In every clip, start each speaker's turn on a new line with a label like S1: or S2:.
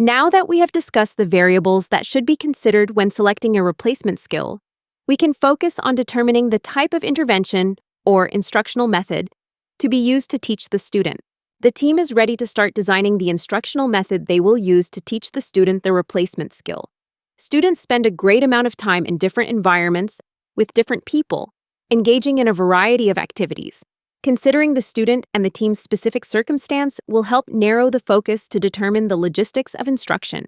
S1: Now that we have discussed the variables that should be considered when selecting a replacement skill, we can focus on determining the type of intervention or instructional method to be used to teach the student. The team is ready to start designing the instructional method they will use to teach the student the replacement skill. Students spend a great amount of time in different environments with different people, engaging in a variety of activities. Considering the student and the team's specific circumstance will help narrow the focus to determine the logistics of instruction.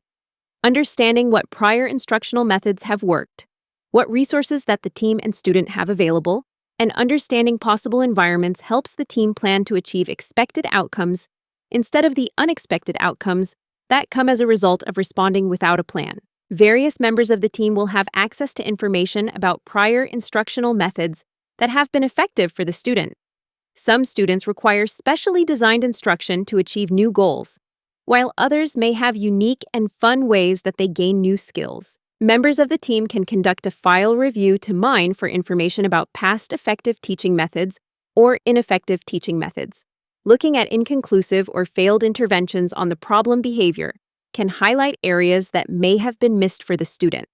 S1: Understanding what prior instructional methods have worked, what resources that the team and student have available, and understanding possible environments helps the team plan to achieve expected outcomes instead of the unexpected outcomes that come as a result of responding without a plan. Various members of the team will have access to information about prior instructional methods that have been effective for the student. Some students require specially designed instruction to achieve new goals, while others may have unique and fun ways that they gain new skills. Members of the team can conduct a file review to mine for information about past effective teaching methods or ineffective teaching methods. Looking at inconclusive or failed interventions on the problem behavior can highlight areas that may have been missed for the student.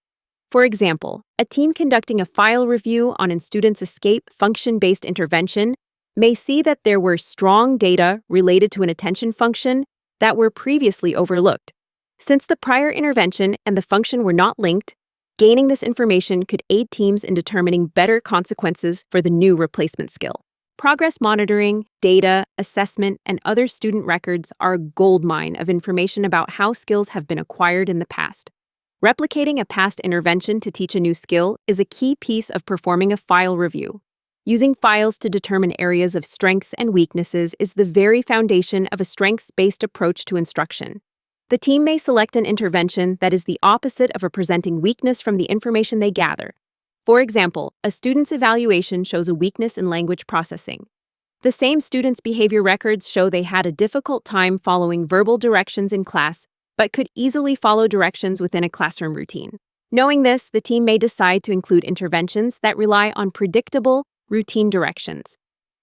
S1: For example, a team conducting a file review on a student's escape function-based intervention may see that there were strong data related to an attention function that were previously overlooked. Since the prior intervention and the function were not linked, gaining this information could aid teams in determining better consequences for the new replacement skill. Progress monitoring, data, assessment, and other student records are a goldmine of information about how skills have been acquired in the past. Replicating a past intervention to teach a new skill is a key piece of performing a file review. Using files to determine areas of strengths and weaknesses is the very foundation of a strengths-based approach to instruction. The team may select an intervention that is the opposite of a presenting weakness from the information they gather. For example, a student's evaluation shows a weakness in language processing. The same student's behavior records show they had a difficult time following verbal directions in class, but could easily follow directions within a classroom routine. Knowing this, the team may decide to include interventions that rely on predictable, routine directions.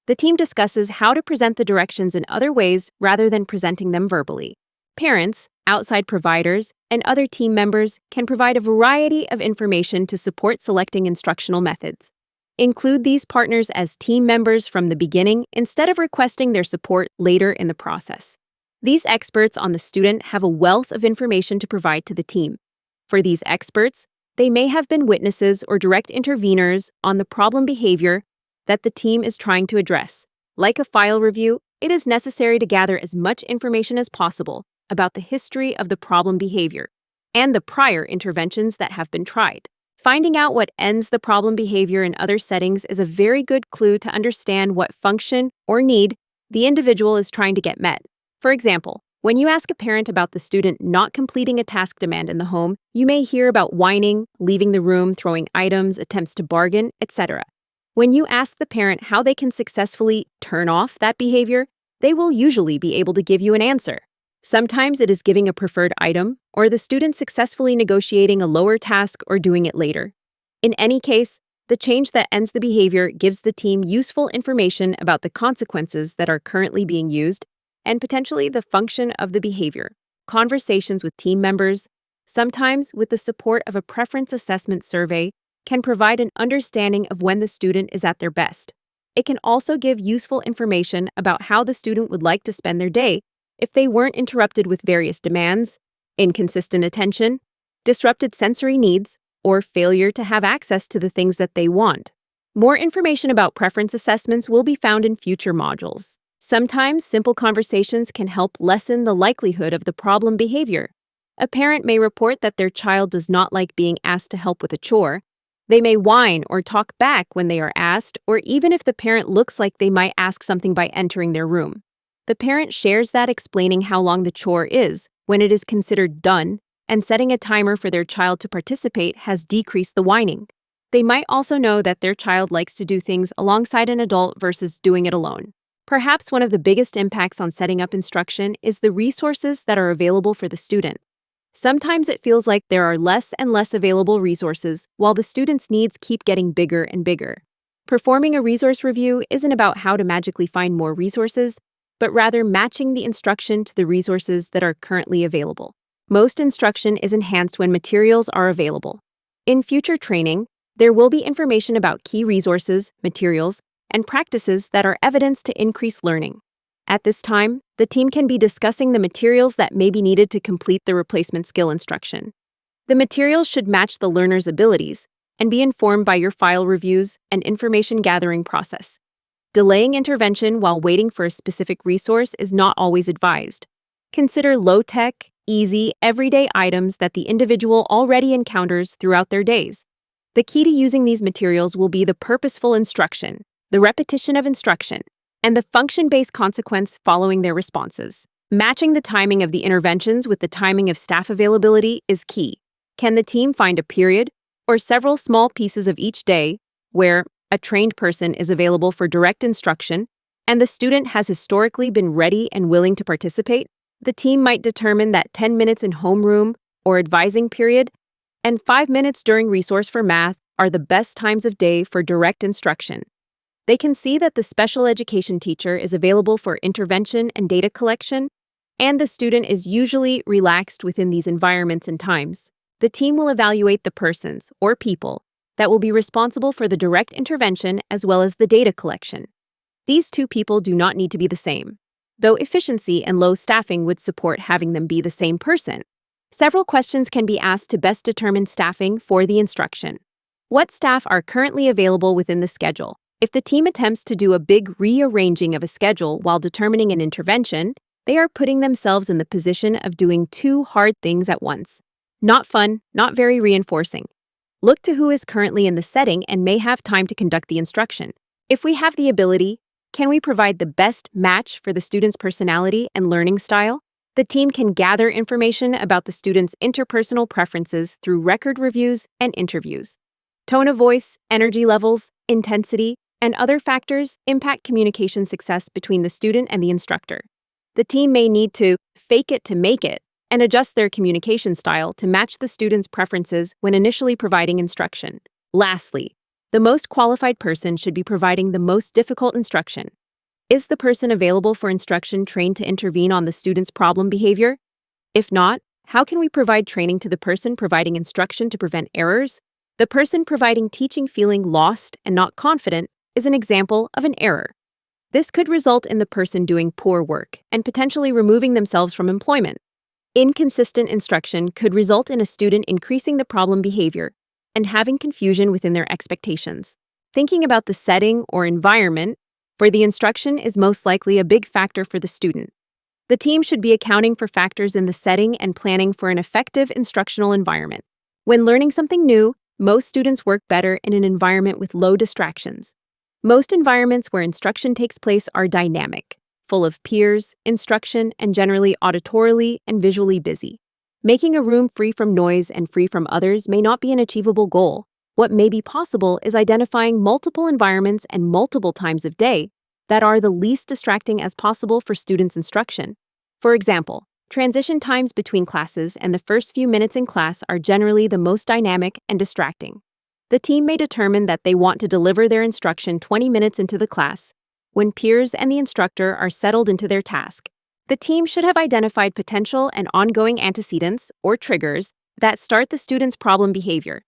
S1: The team discusses how to present the directions in other ways rather than presenting them verbally. Parents, outside providers, and other team members can provide a variety of information to support selecting instructional methods. Include these partners as team members from the beginning instead of requesting their support later in the process. These experts on the student have a wealth of information to provide to the team. For these experts, they may have been witnesses or direct interveners on the problem behavior that the team is trying to address. Like a file review, it is necessary to gather as much information as possible about the history of the problem behavior and the prior interventions that have been tried. Finding out what ends the problem behavior in other settings is a very good clue to understand what function or need the individual is trying to get met. For example, when you ask a parent about the student not completing a task demand in the home, you may hear about whining, leaving the room, throwing items, attempts to bargain, etc. When you ask the parent how they can successfully turn off that behavior, they will usually be able to give you an answer. Sometimes it is giving a preferred item, or the student successfully negotiating a lower task or doing it later. In any case, the change that ends the behavior gives the team useful information about the consequences that are currently being used and potentially the function of the behavior. Conversations with team members, sometimes with the support of a preference assessment survey, can provide an understanding of when the student is at their best. It can also give useful information about how the student would like to spend their day if they weren't interrupted with various demands, inconsistent attention, disrupted sensory needs, or failure to have access to the things that they want. More information about preference assessments will be found in future modules. Sometimes simple conversations can help lessen the likelihood of the problem behavior. A parent may report that their child does not like being asked to help with a chore. They may whine or talk back when they are asked, or even if the parent looks like they might ask something by entering their room. The parent shares that explaining how long the chore is, when it is considered done, and setting a timer for their child to participate has decreased the whining. They might also know that their child likes to do things alongside an adult versus doing it alone. Perhaps one of the biggest impacts on setting up instruction is the resources that are available for the student. Sometimes it feels like there are less and less available resources, while the student's needs keep getting bigger and bigger. Performing a resource review isn't about how to magically find more resources, but rather matching the instruction to the resources that are currently available. Most instruction is enhanced when materials are available. In future training, there will be information about key resources, materials, and practices that are evidence to increase learning. At this time, the team can be discussing the materials that may be needed to complete the replacement skill instruction. The materials should match the learner's abilities and be informed by your file reviews and information gathering process. Delaying intervention while waiting for a specific resource is not always advised. Consider low-tech, easy, everyday items that the individual already encounters throughout their days. The key to using these materials will be the purposeful instruction, the repetition of instruction, and the function-based consequence following their responses. Matching the timing of the interventions with the timing of staff availability is key. Can the team find a period or several small pieces of each day where a trained person is available for direct instruction and the student has historically been ready and willing to participate? The team might determine that 10 minutes in homeroom or advising period and 5 minutes during resource for math are the best times of day for direct instruction. They can see that the special education teacher is available for intervention and data collection, and the student is usually relaxed within these environments and times. The team will evaluate the persons or people that will be responsible for the direct intervention as well as the data collection. These two people do not need to be the same, though efficiency and low staffing would support having them be the same person. Several questions can be asked to best determine staffing for the instruction. What staff are currently available within the schedule? If the team attempts to do a big rearranging of a schedule while determining an intervention, they are putting themselves in the position of doing two hard things at once. Not fun, not very reinforcing. Look to who is currently in the setting and may have time to conduct the instruction. If we have the ability, can we provide the best match for the student's personality and learning style? The team can gather information about the student's interpersonal preferences through record reviews and interviews. Tone of voice, energy levels, intensity, and other factors impact communication success between the student and the instructor. The team may need to fake it to make it and adjust their communication style to match the student's preferences when initially providing instruction. Lastly, the most qualified person should be providing the most difficult instruction. Is the person available for instruction trained to intervene on the student's problem behavior? If not, how can we provide training to the person providing instruction to prevent errors? The person providing teaching feeling lost and not confident is an example of an error. This could result in the person doing poor work and potentially removing themselves from employment. Inconsistent instruction could result in a student increasing the problem behavior and having confusion within their expectations. Thinking about the setting or environment for the instruction is most likely a big factor for the student. The team should be accounting for factors in the setting and planning for an effective instructional environment. When learning something new, most students work better in an environment with low distractions. Most environments where instruction takes place are dynamic, full of peers, instruction, and generally auditorily and visually busy. Making a room free from noise and free from others may not be an achievable goal. What may be possible is identifying multiple environments and multiple times of day that are the least distracting as possible for students' instruction. For example, transition times between classes and the first few minutes in class are generally the most dynamic and distracting. The team may determine that they want to deliver their instruction 20 minutes into the class, when peers and the instructor are settled into their task. The team should have identified potential and ongoing antecedents or triggers that start the student's problem behavior.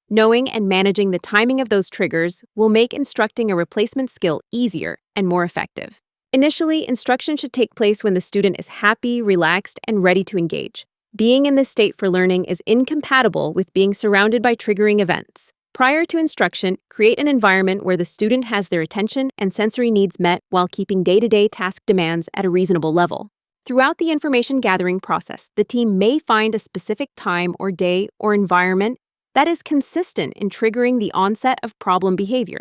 S1: Knowing and managing the timing of those triggers will make instructing a replacement skill easier and more effective. Initially, instruction should take place when the student is happy, relaxed, and ready to engage. Being in this state for learning is incompatible with being surrounded by triggering events. Prior to instruction, create an environment where the student has their attention and sensory needs met while keeping day-to-day task demands at a reasonable level. Throughout the information gathering process, the team may find a specific time or day or environment that is consistent in triggering the onset of problem behavior.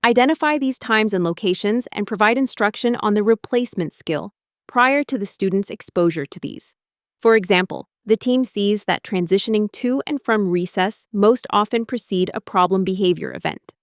S1: Identify these times and locations and provide instruction on the replacement skill prior to the student's exposure to these. For example, the team sees that transitioning to and from recess most often precede a problem behavior event.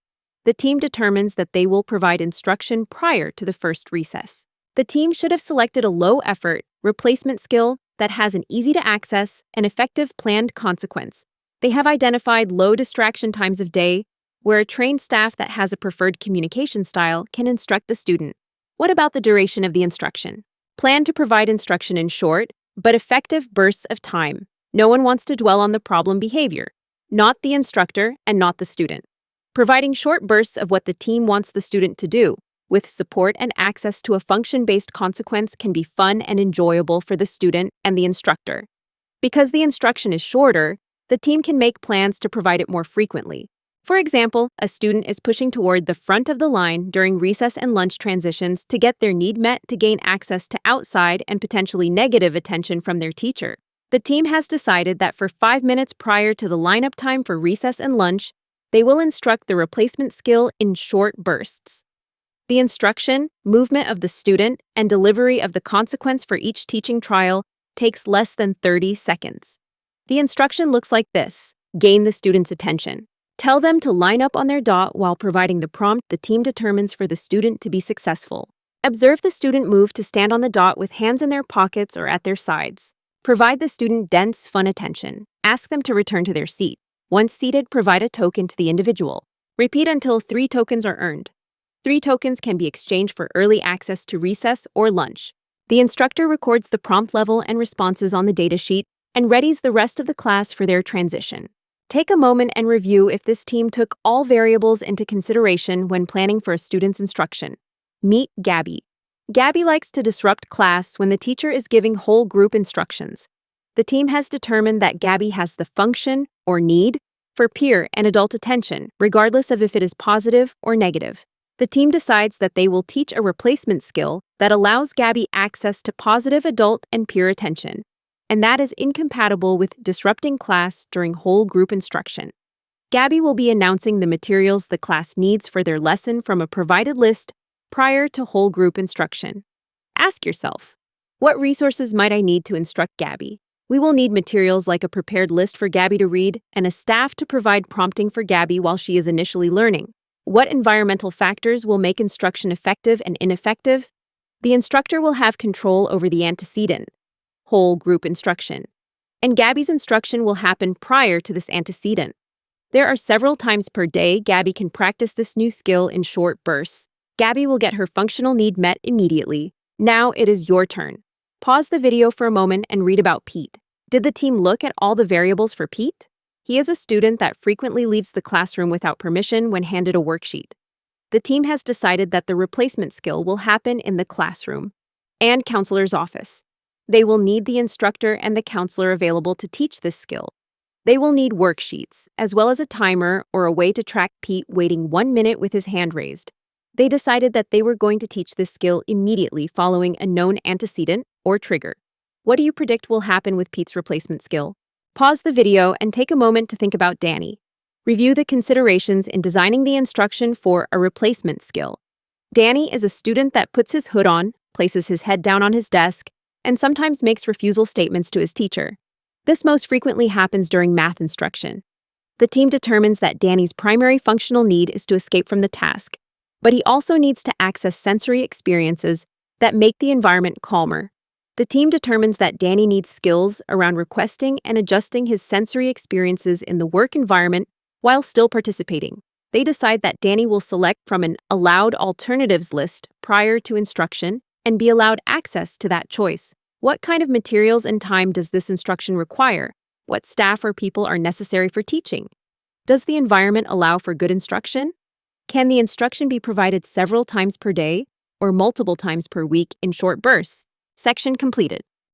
S1: The team determines that they will provide instruction prior to the first recess. The team should have selected a low-effort replacement skill that has an easy-to-access and effective planned consequence. They have identified low distraction times of day where a trained staff that has a preferred communication style can instruct the student. What about the duration of the instruction? Plan to provide instruction in short, but effective bursts of time. No one wants to dwell on the problem behavior, not the instructor and not the student. Providing short bursts of what the team wants the student to do, with support and access to a function-based consequence, can be fun and enjoyable for the student and the instructor. Because the instruction is shorter, the team can make plans to provide it more frequently. For example, a student is pushing toward the front of the line during recess and lunch transitions to get their need met to gain access to outside and potentially negative attention from their teacher. The team has decided that for 5 minutes prior to the lineup time for recess and lunch, they will instruct the replacement skill in short bursts. The instruction, movement of the student, and delivery of the consequence for each teaching trial takes less than 30 seconds. The instruction looks like this. Gain the student's attention. Tell them to line up on their dot while providing the prompt the team determines for the student to be successful. Observe the student move to stand on the dot with hands in their pockets or at their sides. Provide the student dense, fun attention. Ask them to return to their seat. Once seated, provide a token to the individual. Repeat until 3 tokens are earned. 3 tokens can be exchanged for early access to recess or lunch. The instructor records the prompt level and responses on the datasheet and readies the rest of the class for their transition. Take a moment and review if this team took all variables into consideration when planning for a student's instruction. Meet Gabby. Gabby likes to disrupt class when the teacher is giving whole group instructions. The team has determined that Gabby has the function, or need, for peer and adult attention, regardless of if it is positive or negative. The team decides that they will teach a replacement skill that allows Gabby access to positive adult and peer attention, and that is incompatible with disrupting class during whole group instruction. Gabby will be announcing the materials the class needs for their lesson from a provided list prior to whole group instruction. Ask yourself, what resources might I need to instruct Gabby? We will need materials like a prepared list for Gabby to read and a staff to provide prompting for Gabby while she is initially learning. What environmental factors will make instruction effective and ineffective? The instructor will have control over the antecedent, whole group instruction, and Gabby's instruction will happen prior to this antecedent. There are several times per day Gabby can practice this new skill in short bursts. Gabby will get her functional need met immediately. Now it is your turn. Pause the video for a moment and read about Pete. Did the team look at all the variables for Pete? He is a student that frequently leaves the classroom without permission when handed a worksheet. The team has decided that the replacement skill will happen in the classroom and counselor's office. They will need the instructor and the counselor available to teach this skill. They will need worksheets, as well as a timer or a way to track Pete waiting 1 minute with his hand raised. They decided that they were going to teach this skill immediately following a known antecedent or trigger. What do you predict will happen with Pete's replacement skill? Pause the video and take a moment to think about Danny. Review the considerations in designing the instruction for a replacement skill. Danny is a student that puts his hood on, places his head down on his desk, and sometimes makes refusal statements to his teacher. This most frequently happens during math instruction. The team determines that Danny's primary functional need is to escape from the task, but he also needs to access sensory experiences that make the environment calmer. The team determines that Danny needs skills around requesting and adjusting his sensory experiences in the work environment while still participating. They decide that Danny will select from an allowed alternatives list prior to instruction and be allowed access to that choice. What kind of materials and time does this instruction require? What staff or people are necessary for teaching? Does the environment allow for good instruction? Can the instruction be provided several times per day or multiple times per week in short bursts? Section completed.